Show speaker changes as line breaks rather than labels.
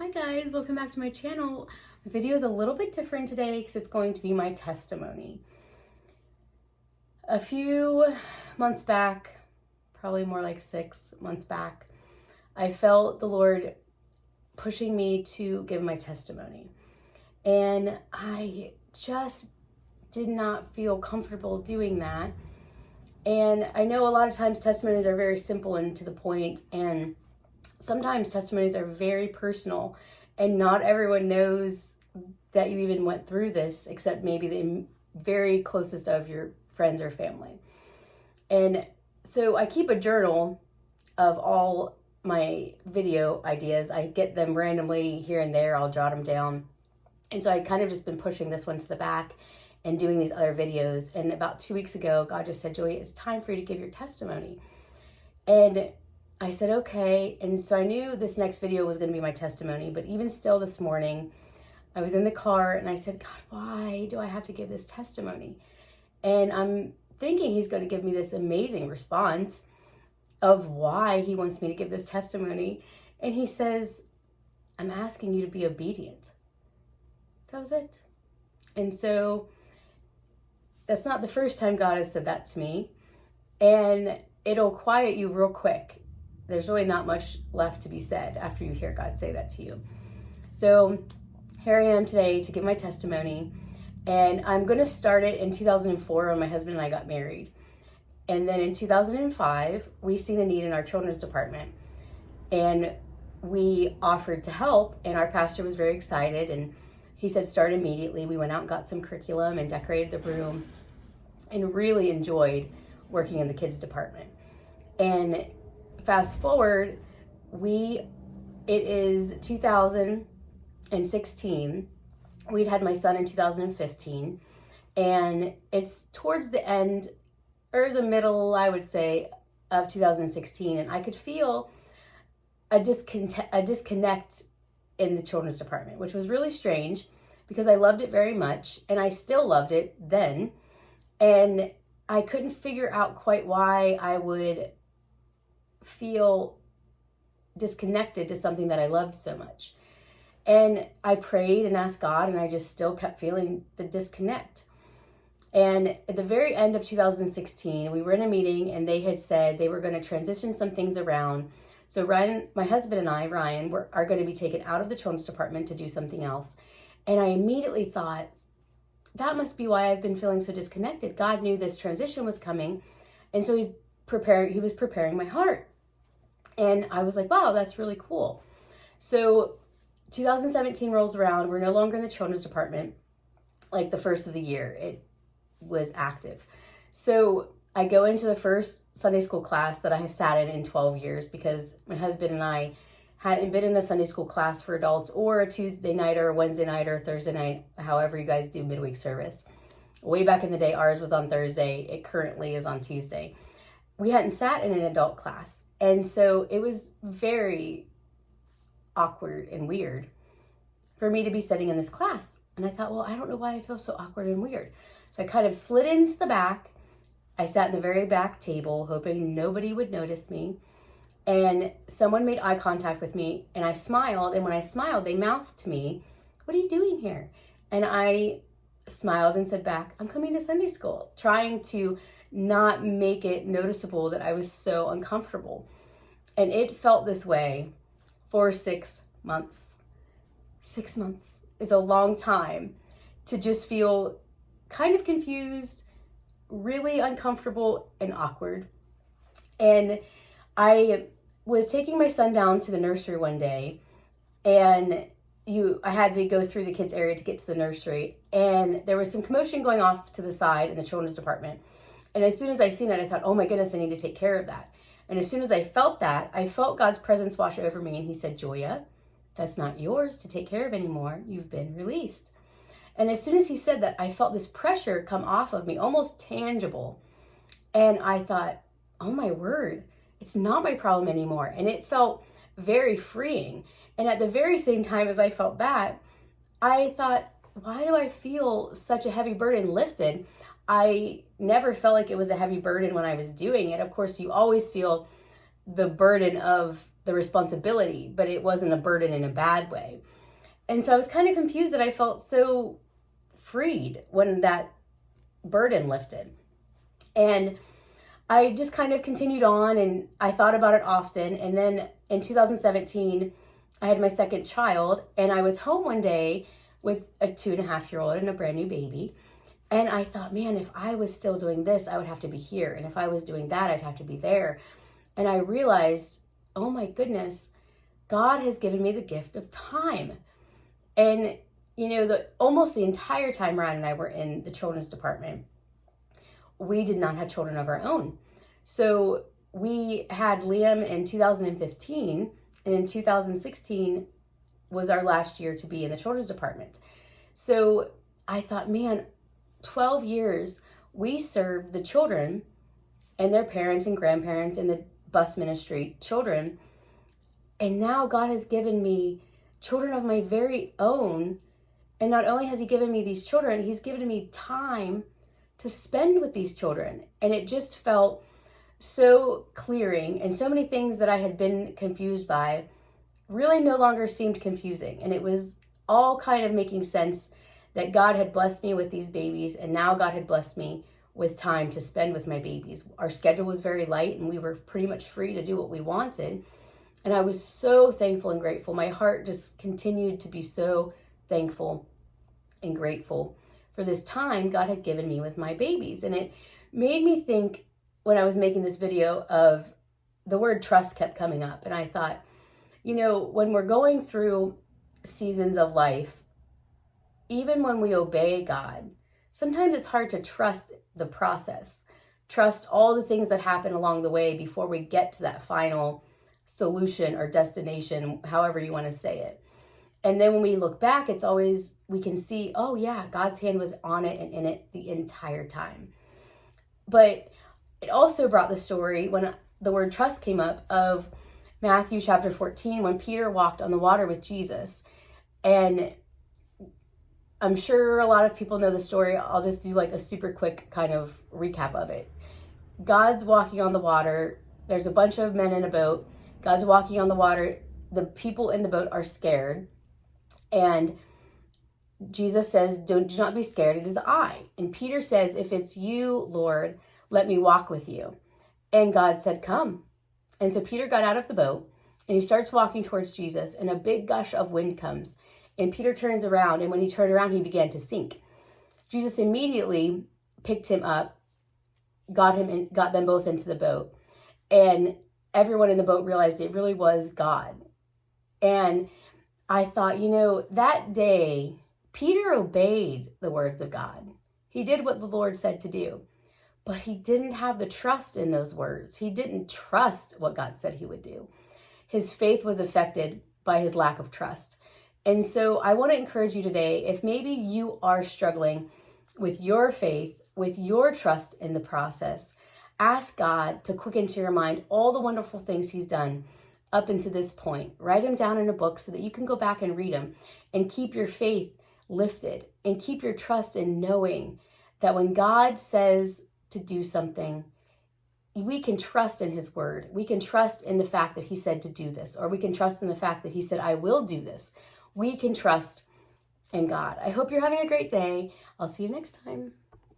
Hi guys, welcome back to my channel. My video is a little bit different today because it's going to be my testimony. A few months back, probably more like 6 months back, I felt the Lord pushing me to give my testimony. And I just did not feel comfortable doing that. And I know a lot of times testimonies are very simple and to the point, and sometimes testimonies are very personal and not everyone knows that you even went through this except maybe the very closest of your friends or family. And so I keep a journal of all my video ideas. I get them randomly here and there. I'll jot them down. And so I kind of just been pushing this one to the back and doing these other videos. And about 2 weeks ago, God just said, Julia, it's time for you to give your testimony. And I said, okay. And so I knew this next video was going to be my testimony, but even still this morning, I was in the car and I said, God, why do I have to give this testimony? And I'm thinking he's going to give me this amazing response of why he wants me to give this testimony. And he says, I'm asking you to be obedient. That was it. And so that's not the first time God has said that to me. And it'll quiet you real quick. There's really not much left to be said after you hear God say that to you. So here I am today to give my testimony. And I'm going to start it in 2004 when my husband and I got married. And then in 2005, we seen a need in our children's department. And we offered to help. And our pastor was very excited. And he said, start immediately. We went out and got some curriculum and decorated the room and really enjoyed working in the kids department. And fast forward, it is 2016. We'd had my son in 2015, and it's towards the end or the middle, I would say, of 2016, and I could feel a disconnect in the children's department, which was really strange because I loved it very much, and I still loved it then, and I couldn't figure out quite why I would feel disconnected to something that I loved so much. And I prayed and asked God, and I just still kept feeling the disconnect. And at the very end of 2016, we were in a meeting and they had said they were going to transition some things around. So Ryan, my husband and I, Ryan, are going to be taken out of the children's department to do something else. And I immediately thought, that must be why I've been feeling so disconnected. God knew this transition was coming. And so he was preparing my heart. And I was like, wow, that's really cool. So 2017 rolls around. We're no longer in the children's department. Like the first of the year, it was active. So I go into the first Sunday school class that I have sat in 12 years because my husband and I hadn't been in a Sunday school class for adults or a Tuesday night or a Wednesday night or a Thursday night, however you guys do midweek service. Way back in the day, ours was on Thursday. It currently is on Tuesday. We hadn't sat in an adult class. And so it was very awkward and weird for me to be sitting in this class. And I thought, well, I don't know why I feel so awkward and weird. So I kind of slid into the back. I sat in the very back table, hoping nobody would notice me. And someone made eye contact with me, and I smiled. And when I smiled, they mouthed to me, what are you doing here? And I smiled and said back, I'm coming to Sunday school, trying to not make it noticeable that I was so uncomfortable. And it felt this way for 6 months. 6 months is a long time to just feel kind of confused, really uncomfortable and awkward. And I was taking my son down to the nursery one day, and I had to go through the kids area to get to the nursery, and there was some commotion going off to the side in the children's department. And as soon as I seen it, I thought, oh my goodness, I need to take care of that. And as soon as I felt that, I felt God's presence wash over me. And he said, Julia, that's not yours to take care of anymore. You've been released. And as soon as he said that, I felt this pressure come off of me, almost tangible. And I thought, oh my word, it's not my problem anymore. And it felt very freeing. And at the very same time as I felt that, I thought, why do I feel such a heavy burden lifted? I never felt like it was a heavy burden when I was doing it. Of course, you always feel the burden of the responsibility, but it wasn't a burden in a bad way. And so I was kind of confused that I felt so freed when that burden lifted. And I just kind of continued on, and I thought about it often. And then in 2017, I had my second child, and I was home one day with a 2.5-year-old and a brand new baby. And I thought, man, if I was still doing this, I would have to be here. And if I was doing that, I'd have to be there. And I realized, oh my goodness, God has given me the gift of time. And, you know, almost the entire time Ryan and I were in the children's department, we did not have children of our own. So we had Liam in 2015, and in 2016 was our last year to be in the children's department. So I thought, man, 12 years we served the children and their parents and grandparents in the bus ministry, children. And now God has given me children of my very own. And not only has he given me these children, he's given me time to spend with these children. And it just felt so clearing, and so many things that I had been confused by really no longer seemed confusing. And it was all kind of making sense that God had blessed me with these babies, and now God had blessed me with time to spend with my babies. Our schedule was very light, and we were pretty much free to do what we wanted. And I was so thankful and grateful. My heart just continued to be so thankful and grateful for this time God had given me with my babies. And it made me think, when I was making this video, of the word trust kept coming up. And I thought, you know, when we're going through seasons of life, even when we obey God, sometimes it's hard to trust the process, trust all the things that happen along the way before we get to that final solution or destination, however you want to say it. And then when we look back, it's always, we can see, oh yeah, God's hand was on it and in it the entire time. But it also brought the story, when the word trust came up, of Matthew chapter 14, when Peter walked on the water with Jesus. And I'm sure a lot of people know the story. I'll just do like a super quick kind of recap of it. God's walking on the water. There's a bunch of men in a boat. God's walking on the water. The people in the boat are scared. And Jesus says, do not be scared. It is I. And Peter says, if it's you, Lord, let me walk with you. And God said, come. And so Peter got out of the boat, and he starts walking towards Jesus, and a big gush of wind comes. And Peter turns around, and when he turned around, he began to sink. Jesus immediately picked him up, got them both into the boat. And everyone in the boat realized it really was God. And I thought, you know, that day, Peter obeyed the words of God. He did what the Lord said to do, but he didn't have the trust in those words. He didn't trust what God said he would do. His faith was affected by his lack of trust. And so I want to encourage you today, if maybe you are struggling with your faith, with your trust in the process, ask God to quicken to your mind all the wonderful things he's done up until this point. Write them down in a book so that you can go back and read them, and keep your faith lifted, and keep your trust in knowing that when God says to do something, we can trust in his word. We can trust in the fact that he said to do this, or we can trust in the fact that he said, I will do this. We can trust in God. I hope you're having a great day. I'll see you next time.